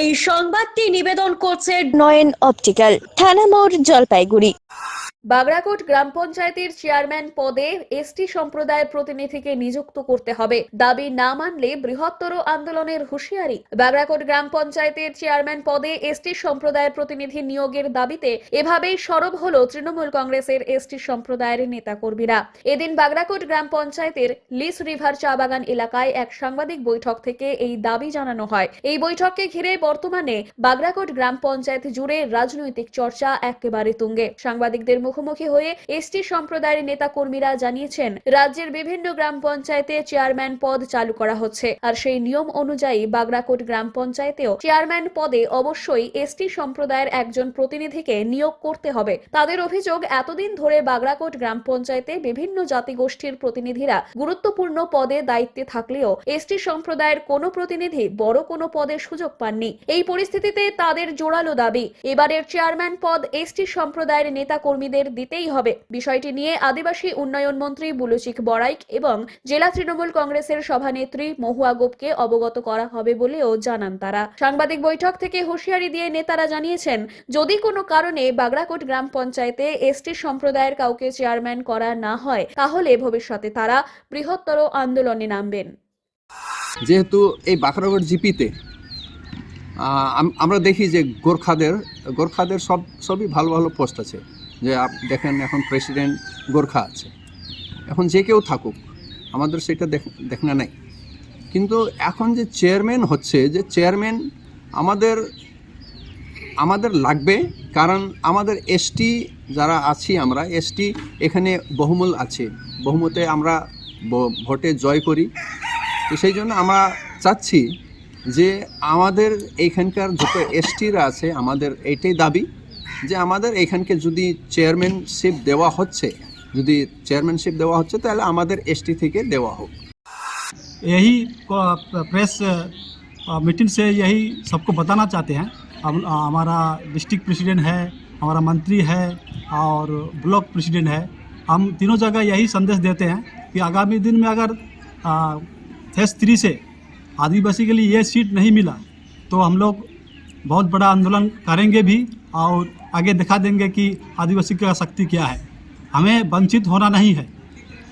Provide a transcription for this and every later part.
এই সংবাদটি নিবেদন করছে নয়ন অপটিক্যাল, থানা মোড়, জলপাইগুড়ি। বাগড়াকোট গ্রাম পঞ্চায়েতের চেয়ারম্যান পদে এসটি সম্প্রদায়ের প্রতিনিধিকে নিযুক্ত করতে হবে। দাবি না মানলে বৃহত্তর আন্দোলনের হুঁশিয়ারি। বাগড়াকোট গ্রাম পঞ্চায়েতের চেয়ারম্যান পদে এসটি সম্প্রদায়ের প্রতিনিধি নিয়োগের দাবিতে এভাবেই সরব হলো তৃণমূল কংগ্রেসের এসটি সম্প্রদায়ের নেতাকর্মীরা। এদিন বাগড়াকোট গ্রাম পঞ্চায়েতের লিস রিভার চা বাগান এলাকায় এক সাংবাদিক বৈঠক থেকে এই দাবি জানানো হয়। এই বৈঠককে ঘিরে বর্তমানে বাগড়াকোট গ্রাম পঞ্চায়েত জুড়ে রাজনৈতিক চর্চা একেবারে তুঙ্গে। সাংবাদিকদের মুখোমুখি হয়ে এসটি সম্প্রদায়ের নেতা কর্মীরা জানিয়েছেন, রাজ্যের বিভিন্ন গ্রাম পঞ্চায়েতে চেয়ারম্যান পদ চালু করা হচ্ছে, আর সেই নিয়ম অনুযায়ী বাগড়াকোট গ্রাম পঞ্চায়েতেও চেয়ারম্যান পদে অবশ্যই এসটি সম্প্রদায়ের একজন প্রতিনিধিকে নিয়োগ করতে হবে। তাদের অভিযোগ, এতদিন ধরে বাগড়াকোট গ্রাম পঞ্চায়েতে বিভিন্ন জাতিগোষ্ঠীর প্রতিনিধিরা গুরুত্বপূর্ণ পদে দায়িত্বে থাকলেও এসটি সম্প্রদায়ের কোনো প্রতিনিধি বড় কোনো পদে সুযোগ পাননি। এই পরিস্থিতিতে তাদের জোরালো দাবি, এবারের চেয়ারম্যান পদ এসটি সম্প্রদায়ের নেতা কর্মীদের দিতেই হবে। বিষয়টি নিয়ে আদিবাসী উন্নয়ন মন্ত্রী বুলুচিক বড়াইক এবং জেলা তৃণমূল কংগ্রেসের সভানেত্রী মহুয়া গোপকে অবগত করা হবে বলেও জানান তারা। সাংবাদিক বৈঠক থেকে হুঁশিয়ারি দিয়ে নেতারা জানিয়েছেন, যদি কোনো কারণে বাগড়াকোট গ্রাম পঞ্চায়েতে এসটি সম্প্রদায়ের কাউকে চেয়ারম্যান করা না হয়, তাহলে ভবিষ্যতে তারা বৃহত্তর আন্দোলনে নামবেন। যেহেতু এই বাগড়াকোট জিপিতে আমরা দেখি যে গোর্খাদের সবই ভালো ভালো পোস্ট আছে। যে দেখেন, এখন প্রেসিডেন্ট গোর্খা আছে, এখন যে কেউ থাকুক, আমাদের সেটা দেখনা নাই। কিন্তু এখন যে চেয়ারম্যান হচ্ছে, যে চেয়ারম্যান আমাদের লাগবে, কারণ আমাদের এসটি যারা আছি, আমরা এসটি এখানে বহুমূল আছে, বহুমতে আমরা ভোটে জয় করি। তো সেই জন্য আমরা চাচ্ছি যে আমাদের এইখানকার যত এসটিরা আছে, আমাদের এইটাই দাবি যে আমাদের এইখানকে যদি চেয়ারম্যানশিপ দেওয়া হচ্ছে তাহলে আমাদের এসটি থেকে দেওয়া হোক। यही प्रेस मीटिंग से यही सबको बताना चाहते हैं। हमारा डिस्ट्रिक्ट प्रेसिडेंट है, हमारा मंत्री है और ब्लॉक प्रेसिडेंट है। हम तीनों जगह यही संदेश देते हैं कि आगामी दिन में अगर फेज 3 से आदिवासी के लिए ये सीट नहीं मिला तो हम लोग बहुत बड़ा आंदोलन करेंगे भी और आगे दिखा देंगे कि आदिवासी का शक्ति क्या है। हमें वंचित होना नहीं है।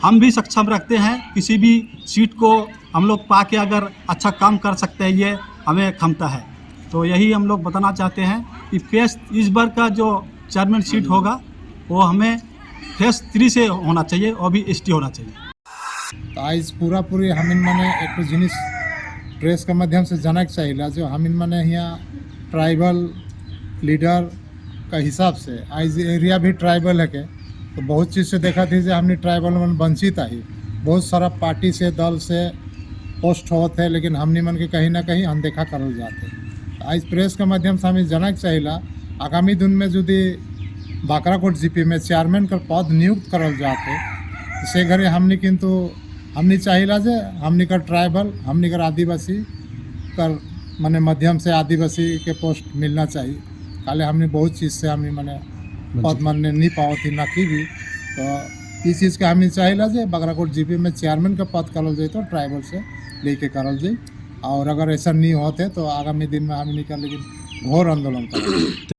हम भी सक्षम रखते हैं, किसी भी सीट को हम लोग पा के अगर अच्छा काम कर सकते हैं, ये हमें क्षमता है। तो यही हम लोग बताना चाहते हैं कि फेज इस बार का जो चेयरमैन सीट होगा वो हमें फेज 3 से होना चाहिए और भी एसटी होना चाहिए। तो आज पूरी हमिन माने एक जिनिस प्रेस के माध्यम से जानक चाहिए, जो हमिन माने यहाँ ट्राइबल लीडर का हिसाब से आज एरिया भी ट्राइबल है के, तो बहुत चीज़ से देखा थी जो हमने ट्राइबल मन वंचित आई, बहुत सारा पार्टी से दल से पोस्ट होते हैं, लेकिन हमने मन के कहीं ना कहीं अनदेखा करल जाते। तो आज प्रेस के माध्यम से हमें जानक चाहिए, आगामी दिन में यदि बागड़ाकोट जीपी में चेयरमैन का पद नियुक्त करल जाते, से घरे हमने किंतु हमने चाहिए जे हमने का ट्राइबल, हमने का आदिवासी कर माने माध्यम से आदिवासी के पोस्ट मिलना चाहिए। काले हमने बहुत चीज़ से हमें माने पद मानने नहीं पाओ थी ना की भी। तो इस चीज़ का हमें चाहिए जे बागड़ाकोट जीपी में चेयरमैन का पद करल जाए तो ट्राइबल से लेके करल जाए, और अगर ऐसा नहीं होते तो आगामी दिन में हम निकल लेकिन घोर आंदोलन करेंगे।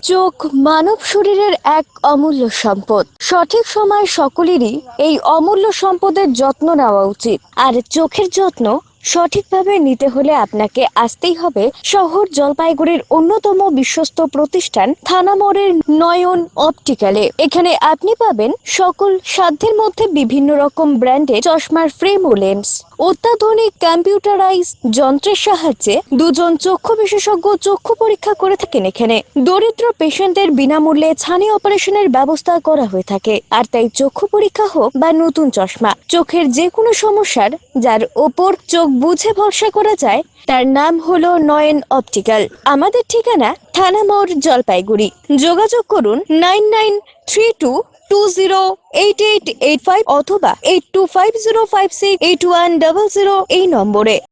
চোখ মানব শরীরের এক অমূল্য সম্পদ। সঠিক সময় সকলেরই এই অমূল্য সম্পদের যত্ন নেওয়া উচিত। আর চোখের যত্ন সঠিকভাবে নিতে হলে আপনাকে আসতেই হবে শহর জলপাইগুড়ির অন্যতম বিশ্বস্ত প্রতিষ্ঠান থানা মোড়ের নয়ন অপটিক্যালে। এখানে আপনি পাবেন সকল সাধ্যের মধ্যে বিভিন্ন রকম ব্র্যান্ডের চশমার ফ্রেম ও লেন্স। অত্যাধুনিক কম্পিউটারাইজ যন্ত্রের সাহায্যে দুজন চক্ষু বিশেষজ্ঞ চক্ষু পরীক্ষা করে থাকেন এখানে। দরিদ্র পেশেন্টদের বিনামূল্যে ছানি অপারেশনের ব্যবস্থা করা হয়ে থাকে। আর তাই চক্ষু পরীক্ষা হোক বা নতুন চশমা, চোখের যে কোনো সমস্যার যার ওপর চোখ বুঝে ভরসা করা যায়, তার নাম হলো নয়ন অপটিক্যাল। আমাদের ঠিকানা থানা মোড়, জলপাইগুড়ি। যোগাযোগ করুন 9932208885 অথবা 8250568100 এই নম্বরে।